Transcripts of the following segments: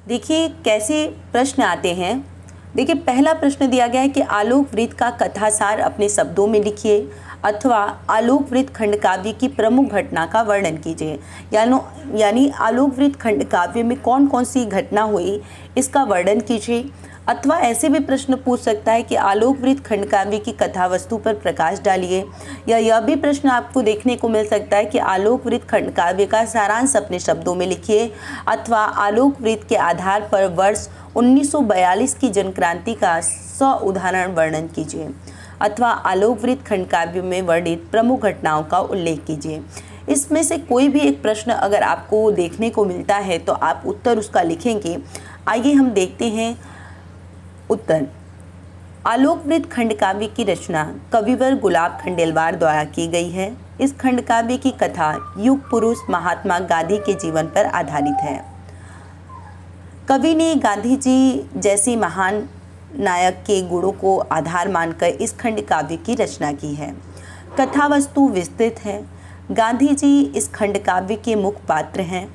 देखिए कैसे प्रश्न आते हैं। देखिए पहला प्रश्न दिया गया है कि आलोक वृत्त का कथासार अपने शब्दों में लिखिए अथवा आलोक वृत्त खंड काव्य की प्रमुख घटना का वर्णन कीजिए। यानी आलोक वृत्त खंड काव्य में कौन कौन सी घटना हुई इसका वर्णन कीजिए। अथवा ऐसे भी प्रश्न पूछ सकता है कि आलोक वृत्त खंड काव्य की कथा वस्तु पर प्रकाश डालिए। या यह भी प्रश्न आपको देखने को मिल सकता है कि आलोक वृत्त खंड काव्य का सारांश अपने शब्दों में लिखिए अथवा आलोक वृत्त के आधार पर वर्ष 1942 की जनक्रांति का उदाहरण वर्णन कीजिए अथवा आलोक वृत्त खंड काव्य में वर्णित प्रमुख घटनाओं का उल्लेख कीजिए। इसमें से कोई भी एक प्रश्न अगर आपको देखने को मिलता है तो आप उत्तर उसका लिखेंगे। आइए हम देखते हैं उत्तर। आलोक वृत्त खंड काव्य की रचना कविवर गुलाब खंडेलवाल द्वारा की गई है। इस खंड काव्य की कथा युग पुरुष महात्मा गांधी के जीवन पर आधारित है। कवि ने गांधी जी जैसे महान नायक के गुणों को आधार मानकर इस खंड काव्य की रचना की है। कथा वस्तु विस्तृत है। गांधी जी इस खंड काव्य के मुख्य पात्र हैं।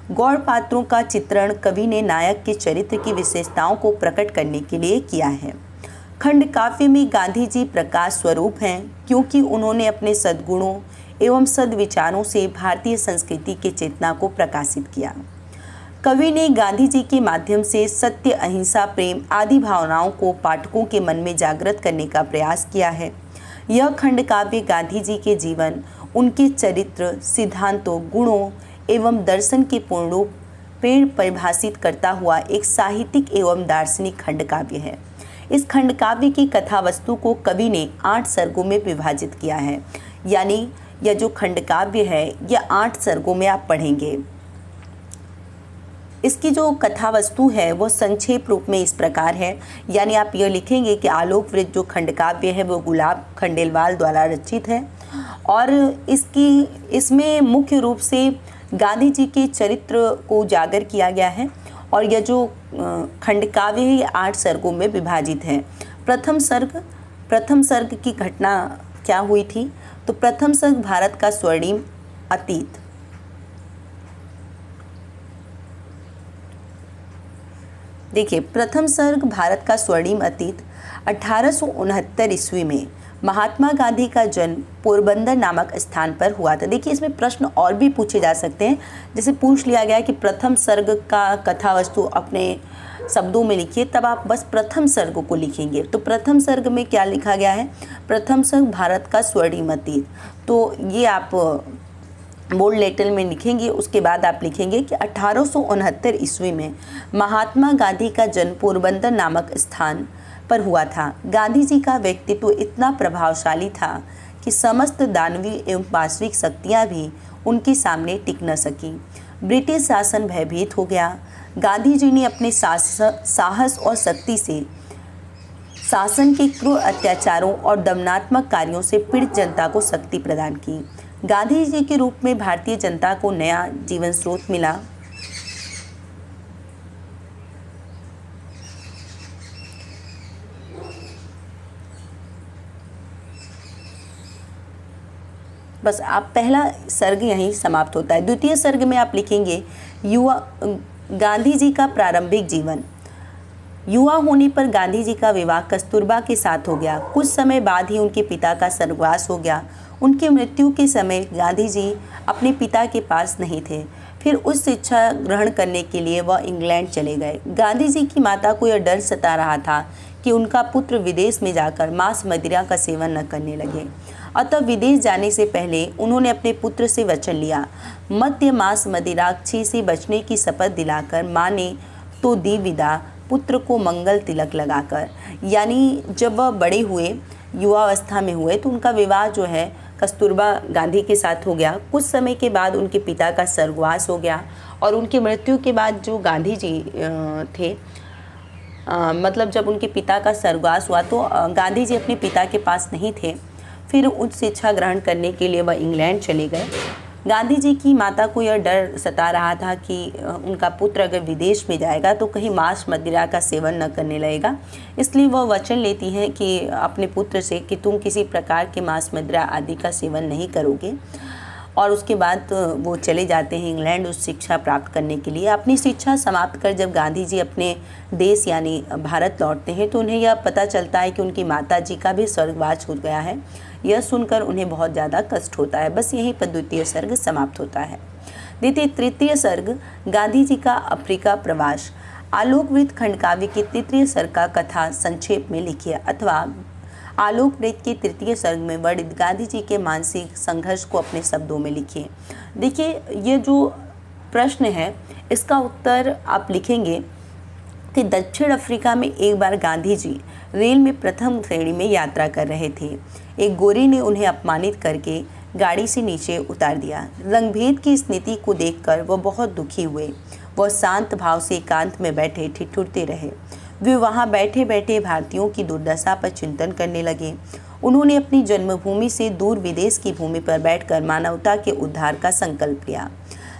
गौड़ पात्रों का चित्रण कवि ने नायक के चरित्र की विशेषताओं को प्रकट करने के लिए किया है। खंड काव्य में गांधी जी प्रकाश स्वरूप हैं क्योंकि उन्होंने अपने सद्गुणों एवं सद्विचारों से भारतीय संस्कृति की चेतना को प्रकाशित किया। कवि ने गांधी जी के माध्यम से सत्य, अहिंसा, प्रेम आदि भावनाओं को पाठकों के मन में जागृत करने का प्रयास किया है। यह खंड काव्य गांधी जी के जीवन, उनके चरित्र, सिद्धांतों, गुणों एवं दर्शन के पूर्ण रूप में परिभाषित करता हुआ एक साहित्यिक एवं दार्शनिक खंड काव्य है। इस खंड काव्य की कथा वस्तु को कवि ने 8 सर्गों में विभाजित किया है। यानी यह जो खंड काव्य है यह 8 सर्गों में आप पढ़ेंगे। इसकी जो कथा वस्तु है वो संक्षेप रूप में इस प्रकार है। यानी आप यह लिखेंगे कि आलोक वृत्त जो खंड काव्य है वो गुलाब खंडेलवाल द्वारा रचित है और इसमें मुख्य रूप से गांधी जी के चरित्र को उजागर किया गया है और यह जो खंड काव्य है ये 8 सर्गों में विभाजित है। प्रथम सर्ग की घटना क्या हुई थी? तो प्रथम सर्ग भारत का स्वर्णिम अतीत। देखिए प्रथम सर्ग भारत का स्वर्णिम अतीत 1869 ईस्वी में महात्मा गांधी का जन्म पोरबंदर नामक स्थान पर हुआ था। देखिए इसमें प्रश्न और भी पूछे जा सकते हैं। जैसे पूछ लिया गया कि प्रथम सर्ग का कथा वस्तु अपने शब्दों में लिखिए, तब आप बस प्रथम सर्ग को लिखेंगे। तो प्रथम सर्ग में क्या लिखा गया है? प्रथम सर्ग भारत का स्वर्णिम अतीत। तो ये आप बोल्ड लेटर में लिखेंगे। उसके बाद आप लिखेंगे कि 1869 ईस्वी में महात्मा गांधी का जन्म पोरबंदर नामक स्थान पर हुआ था। गांधी जी का व्यक्तित्व इतना प्रभावशाली था कि समस्त दानवीय एवं पार्श्विक शक्तियां भी उनके सामने टिक न सकी। ब्रिटिश शासन भयभीत हो गया। गांधी जी ने अपने साहस और शक्ति से शासन के क्रूर अत्याचारों और दमनात्मक कार्यों से पीड़ित जनता को शक्ति प्रदान की। गांधी जी के रूप में भारतीय जनता को नया जीवन स्रोत मिला। बस आप पहला सर्ग यहीं समाप्त होता है। द्वितीय सर्ग में आप लिखेंगे गांधी जी का प्रारंभिक जीवन। युवा होने पर गांधी जी का विवाह कस्तूरबा के साथ हो गया। कुछ समय बाद ही उनके पिता का स्वर्गवास हो गया। उनकी मृत्यु के समय गांधी जी अपने पिता के पास नहीं थे। फिर उच्च शिक्षा ग्रहण करने के लिए वह इंग्लैंड चले गए। गांधी जी की माता को यह डर सता रहा था कि उनका पुत्र विदेश में जाकर मांस मदिरा का सेवन न करने लगे। अतः विदेश जाने से पहले उन्होंने अपने पुत्र से वचन लिया। मद्य मांस मदिराक्षी से बचने की शपथ दिलाकर माँ ने तो दी विदा, पुत्र को मंगल तिलक लगाकर। यानी जब वह बड़े हुए, युवावस्था में हुए, तो उनका विवाह जो है कस्तूरबा गांधी के साथ हो गया। कुछ समय के बाद उनके पिता का स्वर्गवास हो गया और उनकी मृत्यु के बाद जो गांधी जी थे, मतलब जब उनके पिता का स्वर्गवास हुआ तो गांधी जी अपने पिता के पास नहीं थे। फिर उच्च शिक्षा ग्रहण करने के लिए वह इंग्लैंड चले गए। गांधी जी की माता को यह डर सता रहा था कि उनका पुत्र अगर विदेश में जाएगा तो कहीं मांस मदिरा का सेवन न करने लगेगा। इसलिए वह वचन लेती हैं कि अपने पुत्र से कि तुम किसी प्रकार के मांस मदिरा आदि का सेवन नहीं करोगे। और उसके बाद वो चले जाते हैं इंग्लैंड उस शिक्षा प्राप्त करने के लिए। अपनी शिक्षा समाप्त कर जब गांधी जी अपने देश यानी भारत लौटते हैं तो उन्हें यह पता चलता है कि उनकी माता जी का भी स्वर्गवास हो गया है। यह सुनकर उन्हें बहुत ज़्यादा कष्ट होता है। बस यहीं पर द्वितीय सर्ग समाप्त होता है। देखिए तृतीय सर्ग गांधी जी का अफ्रीका प्रवास। आलोकवृत्त खंडकाव्य की तृतीय सर्ग का कथा संक्षेप में लिखिए अथवा आलोकवृत्त के तृतीय सर्ग में वर्णित गांधी जी के मानसिक संघर्ष को अपने शब्दों में लिखिए। देखिए ये जो प्रश्न है इसका उत्तर आप लिखेंगे कि दक्षिण अफ्रीका में एक बार गांधी जी रेल में प्रथम श्रेणी में यात्रा कर रहे थे। एक गोरी ने उन्हें अपमानित करके गाड़ी से नीचे उतार दिया। रंगभेद की इस नीति को देखकर वह बहुत दुखी हुए। वह शांत भाव से एकांत में बैठे ठिठुरते रहे। वे वहाँ बैठे बैठे भारतीयों की दुर्दशा पर चिंतन करने लगे। उन्होंने अपनी जन्मभूमि से दूर विदेश की भूमि पर बैठकर मानवता के उद्धार का संकल्प लिया।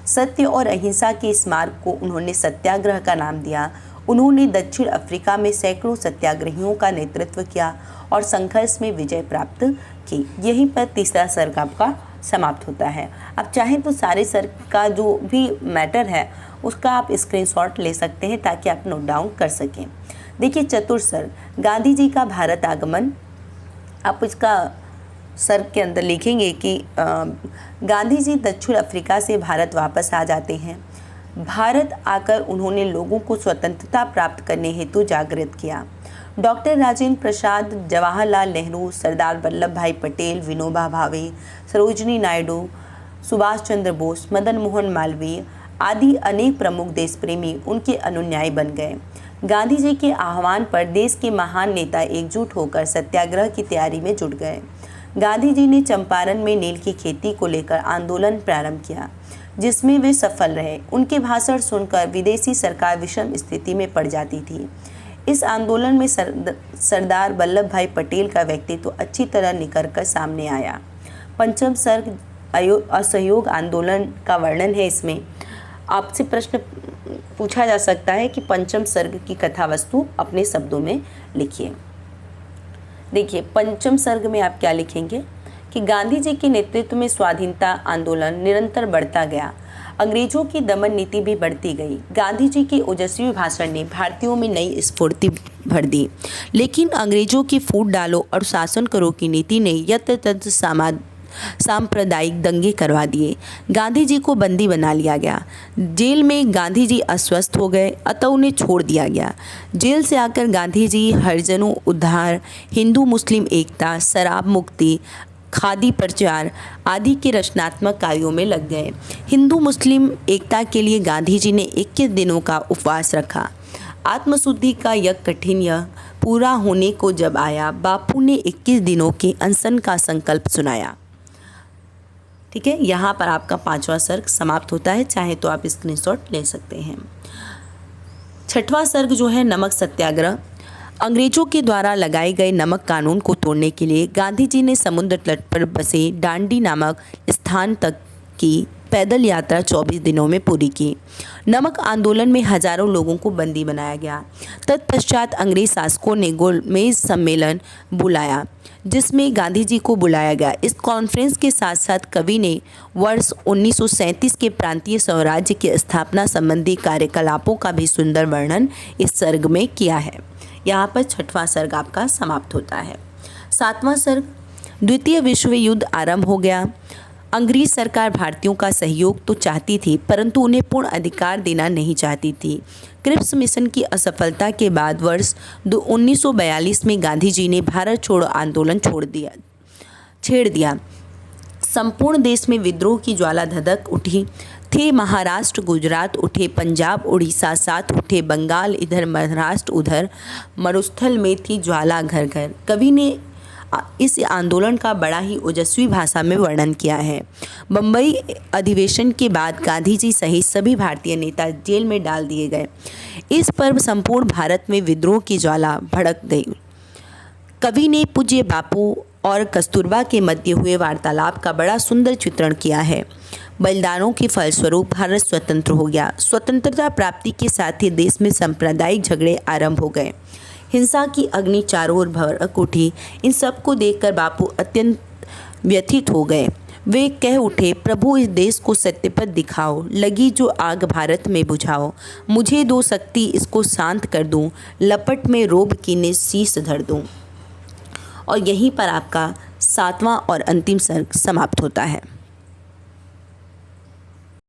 सत्य और अहिंसा के इस मार्ग को उन्होंने सत्याग्रह का नाम दिया। उन्होंने दक्षिण अफ्रीका में सैकड़ों सत्याग्रहियों का नेतृत्व किया और संघर्ष में विजय प्राप्त की। यहीं पर तीसरा सर्ग आपका समाप्त होता है। आप चाहें तो सारे सर्ग का जो भी मैटर है उसका आप स्क्रीनशॉट ले सकते हैं ताकि आप नोट डाउन कर सकें। देखिए चतुर्थ सर्ग गांधी जी का भारत आगमन। आप इसका सर्ग के अंदर लिखेंगे कि गांधी जी दक्षिण अफ्रीका से भारत वापस आ जाते हैं। भारत आकर उन्होंने लोगों को स्वतंत्रता प्राप्त करने हेतु जागृत किया। डॉक्टर राजेंद्र प्रसाद, जवाहरलाल नेहरू, सरदार वल्लभ भाई पटेल, विनोबा भावे, सरोजिनी नायडू, सुभाष चंद्र बोस, मदन मोहन मालवीय आदि अनेक प्रमुख देश प्रेमी उनके अनुयायी बन गए। गांधी जी के आह्वान पर देश के महान नेता एकजुट होकर सत्याग्रह की तैयारी में जुट गए। गांधी जी ने चंपारण में नील की खेती को लेकर आंदोलन प्रारंभ किया जिसमें वे सफल रहे। उनके भाषण सुनकर विदेशी सरकार विषम स्थिति में पड़ जाती थी। इस आंदोलन में सरदार वल्लभ भाई पटेल का व्यक्तित्व अच्छी तरह निखर कर सामने आया। पंचम सर्ग असहयोग आंदोलन का वर्णन है। इसमें आपसे प्रश्न पूछा जा सकता है कि पंचम सर्ग की कथा वस्तु अपने शब्दों में लिखिए। देखिए पंचम सर्ग में आप क्या लिखेंगे कि गांधी जी के नेतृत्व में स्वाधीनता आंदोलन निरंतर बढ़ता गया। अंग्रेजों की दमन नीति भी बढ़ती गई। गांधी जी के ओजस्वी भाषण ने भारतीयों में नई स्फूर्ति भर दी, लेकिन अंग्रेजों की फूट डालो और शासन करो की नीति ने यत्र तत्र सांप्रदायिक दंगे करवा दिए। गांधी जी को बंदी बना लिया गया। जेल में गांधी जी अस्वस्थ हो गए, अतः उन्हें छोड़ दिया गया। जेल से आकर गांधी जी हरिजनों उद्धार, हिंदू मुस्लिम एकता, शराब मुक्ति, खादी प्रचार आदि के रचनात्मक कार्यों में लग गए। हिंदू मुस्लिम एकता के लिए गांधी जी ने 21 दिनों का उपवास रखा। आत्मशुद्धि का यज्ञ कठिन यह पूरा होने को जब आया, बापू ने 21 दिनों के अनशन का संकल्प सुनाया। ठीक है, यहाँ पर आपका पांचवा सर्ग समाप्त होता है। चाहे तो आप स्क्रीनशॉट ले सकते हैं। छठवां सर्ग जो है नमक सत्याग्रह। अंग्रेजों के द्वारा लगाए गए नमक कानून को तोड़ने के लिए गांधी जी ने समुद्र तट पर बसे डांडी नामक स्थान तक की पैदल यात्रा 24 दिनों में पूरी की। नमक आंदोलन में हजारों लोगों को बंदी बनाया गया। तत्पश्चात अंग्रेज शासकों ने गोलमेज सम्मेलन बुलाया जिसमें गांधी जी को बुलाया गया। इस कॉन्फ्रेंस के साथ साथ कवि ने वर्ष 1937 के प्रांतीय स्वराज्य की स्थापना संबंधी कार्यकलापों का भी सुंदर वर्णन इस सर्ग में किया है। यहाँ पर छठवां सर्ग आपका समाप्त होता है। सातवां सर्ग द्वितीय विश्व युद्ध आरंभ हो गया। अंग्रेज सरकार भारतीयों का सहयोग तो चाहती थी परंतु उन्हें पूर्ण अधिकार देना नहीं चाहती थी। क्रिप्स मिशन की असफलता के बाद वर्ष 1942 में गांधी जी ने भारत छोड़ो आंदोलन छेड़ दिया। संपूर्ण देश में विद्रोह की ज्वाला धधक उठी थे। महाराष्ट्र, गुजरात उठे, पंजाब, उड़ीसा साथ उठे, बंगाल इधर, महाराष्ट्र उधर, मरुस्थल में थी ज्वाला घर घर। कवि ने इस आंदोलन का बड़ा ही ओजस्वी भाषा में वर्णन किया है। बम्बई अधिवेशन के बाद गांधी जी सहित सभी भारतीय नेता जेल में डाल दिए गए। इस पर संपूर्ण भारत में विद्रोह की ज्वाला भड़क गई। कवि ने पूज्य बापू और कस्तूरबा के मध्य हुए वार्तालाप का बड़ा सुंदर चित्रण किया है। बलिदानों के फलस्वरूप भारत स्वतंत्र हो गया। स्वतंत्रता प्राप्ति के साथ ही देश में सांप्रदायिक झगड़े आरंभ हो गए। हिंसा की अग्नि चारों ओर भड़क उठी। इन सब को देखकर बापू अत्यंत व्यथित हो गए। वे कह उठे, प्रभु इस देश को सत्य पर दिखाओ, लगी जो आग भारत में बुझाओ। मुझे दो शक्ति इसको शांत कर दूं, लपट में रोब कीने शीश धर दूं। और यहीं पर आपका 7वां और अंतिम सर्ग समाप्त होता है।